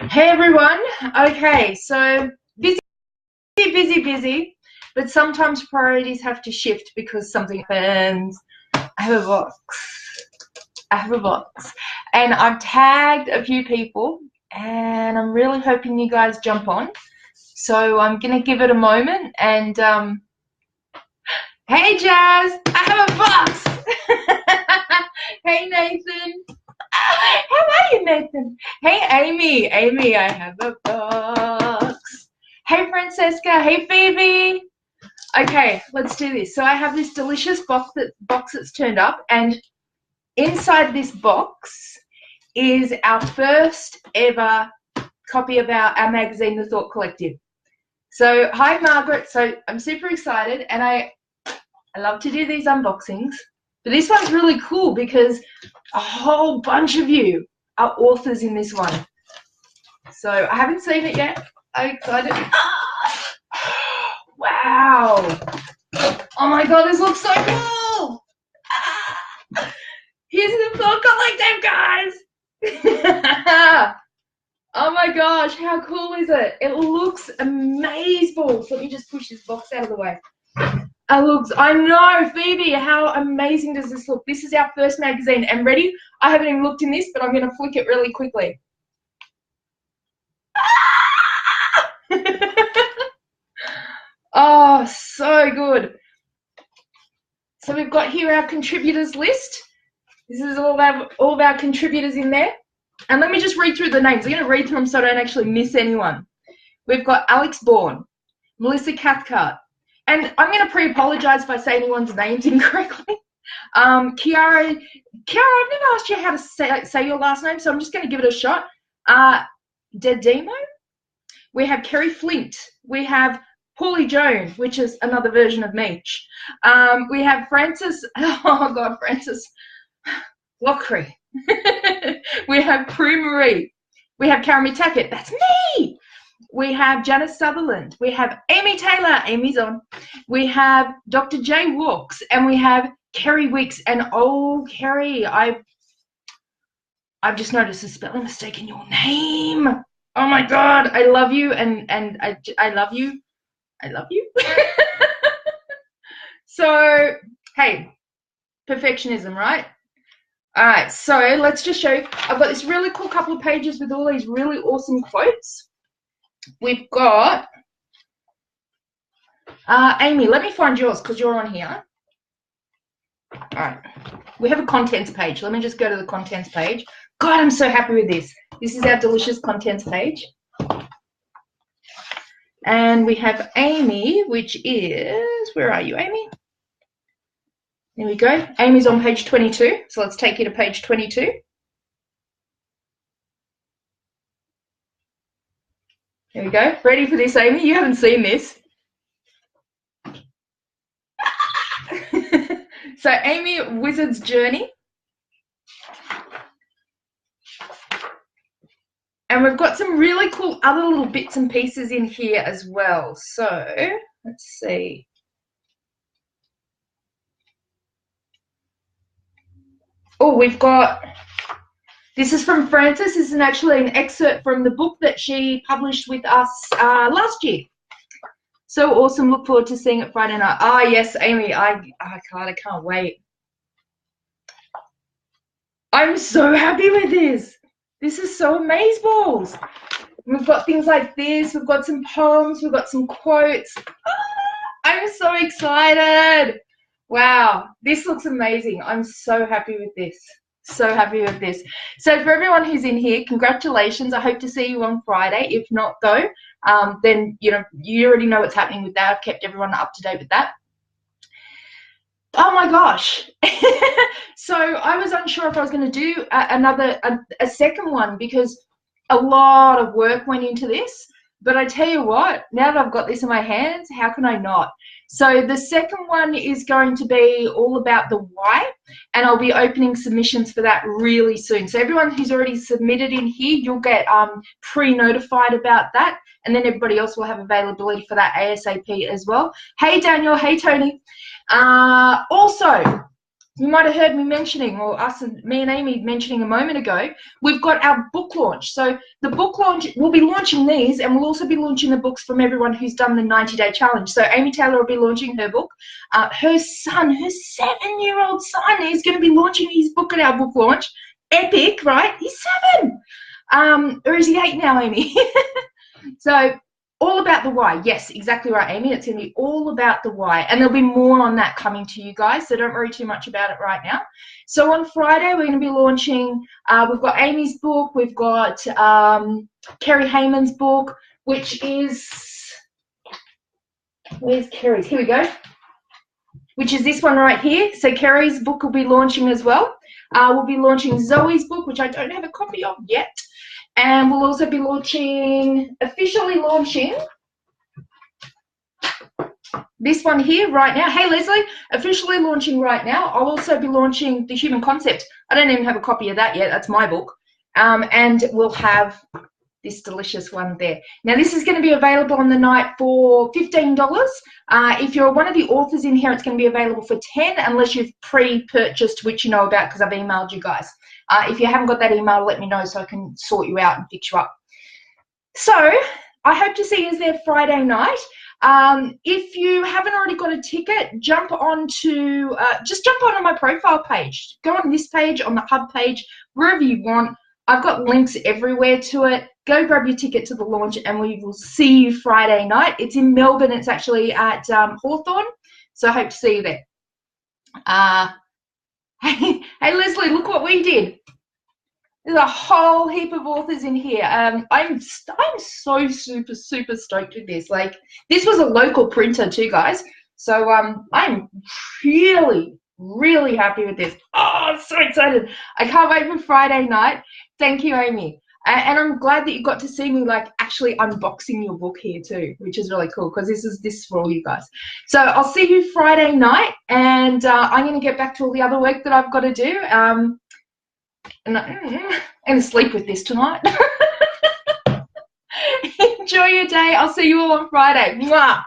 Hey everyone. Okay, so busy, but sometimes priorities have to shift because something happens. I have a box, and I've tagged a few people, and I'm really hoping you guys jump on. So I'm gonna give it a moment, and hey Jazz, I have a box. Hey Nathan. How are you, Nathan? Hey, Amy, I have a box. Hey, Francesca. Hey, Phoebe. Okay, let's do this. So I have this delicious box that's turned up, and inside this box is our first ever copy of our magazine, The Thought Collective. So, hi, Margaret. So I'm super excited, and I love to do these unboxings. But this one's really cool because a whole bunch of you are authors in this one. So I haven't seen it yet. I'm excited. Wow. Oh my god, this looks so cool. Here's the Thought Collective, guys. Oh my gosh, how cool is it? It looks amazing. So let me just push this box out of the way. I know, Phoebe, how amazing does this look? This is our first magazine, and ready? I haven't even looked in this, but I'm going to flick it really quickly. Oh, so good. So we've got here our contributors list. This is all of our contributors in there. And let me just read through the names. I'm going to read through them so I don't actually miss anyone. We've got Alex Bourne, Melissa Cathcart, and I'm going to pre-apologise if I say anyone's names incorrectly. Kiara, I've never asked you how to say your last name, so I'm just going to give it a shot. Dedemo. We have Kerry Flint. We have Paulie Jones, which is another version of Meech. We have Francis. Oh God, Francis Lockery. We have Prue Marie. We have McTackett. That's me. We have Janice Sutherland. We have Amy Taylor. Amy's on. We have Dr. Jay Walks, and we have Kerry Weeks. And oh, Kerry, I've just noticed a spelling mistake in your name. Oh my God, I love you, and I love you. I love you. So, hey, perfectionism, right? All right, so let's just show you. I've got this really cool couple of pages with all these really awesome quotes. We've got, Amy, let me find yours because you're on here. All right, we have a contents page. Let me just go to the contents page. God, I'm so happy with this. This is our delicious contents page. And we have Amy, which is, where are you, Amy? There we go. Amy's on page 22. So let's take you to page 22. There we go. Ready for this, Amy? You haven't seen this. So Amy, Wizard's Journey. And we've got some really cool other little bits and pieces in here as well. So let's see. Oh, we've got, this is from Frances. This is actually an excerpt from the book that she published with us last year. So awesome. Look forward to seeing it Friday night. Ah, yes, Amy, I can't wait. I'm so happy with this. This is so amazeballs. We've got things like this. We've got some poems. We've got some quotes. I'm so excited. Wow, this looks amazing. I'm so happy with this. So happy with this. So for everyone who's in here, congratulations. I hope to see you on Friday. If not, though, then you already know what's happening with that. I've kept everyone up to date with that. Oh my gosh. So I was unsure if I was going to do a second one because a lot of work went into this. But I tell you what, now that I've got this in my hands, how can I not? So the second one is going to be all about the why, and I'll be opening submissions for that really soon. So everyone who's already submitted in here, you'll get pre-notified about that, and then everybody else will have availability for that ASAP as well. Hey, Daniel. Hey, Tony. Also, you might have heard me mentioning, or me and Amy mentioning a moment ago, we've got our book launch. So the book launch, we'll be launching these, and we'll also be launching the books from everyone who's done the 90-day challenge. So Amy Taylor will be launching her book. Her son, her 7-year-old son, is going to be launching his book at our book launch. Epic, right? He's 7. Or is he 8 now, Amy? So all about the why. Yes, exactly right, Amy. It's going to be all about the why. And there'll be more on that coming to you guys, so don't worry too much about it right now. So on Friday, we're going to be launching, we've got Amy's book, we've got Kerry Hayman's book, which is, where's Kerry's? Here we go. Which is this one right here. So Kerry's book will be launching as well. We'll be launching Zoe's book, which I don't have a copy of yet. And we'll also be officially launching this one here right now. Hey, Leslie, officially launching right now. I'll also be launching The Human Concept. I don't even have a copy of that yet. That's my book. And we'll have this delicious one there. Now, this is going to be available on the night for $15. If you're one of the authors in here, it's going to be available for $10 unless you've pre-purchased, which you know about because I've emailed you guys. If you haven't got that email, let me know so I can sort you out and fix you up. So I hope to see you there Friday night. If you haven't already got a ticket, jump onto my profile page. Go on this page, on the hub page, wherever you want. I've got links everywhere to it. Go grab your ticket to the launch and we will see you Friday night. It's in Melbourne. It's actually at Hawthorn. So I hope to see you there. Hey, Leslie, look what we did. There's a whole heap of authors in here. I'm so super stoked with this. Like, this was a local printer too, guys. So I'm really happy with this. Oh, I'm so excited. I can't wait for Friday night. Thank you, Amy. And I'm glad that you got to see me like actually unboxing your book here too, which is really cool because this is for all you guys. So I'll see you Friday night, and I'm going to get back to all the other work that I've got to do. And I'm going to sleep with this tonight. Enjoy your day. I'll see you all on Friday. Mwah.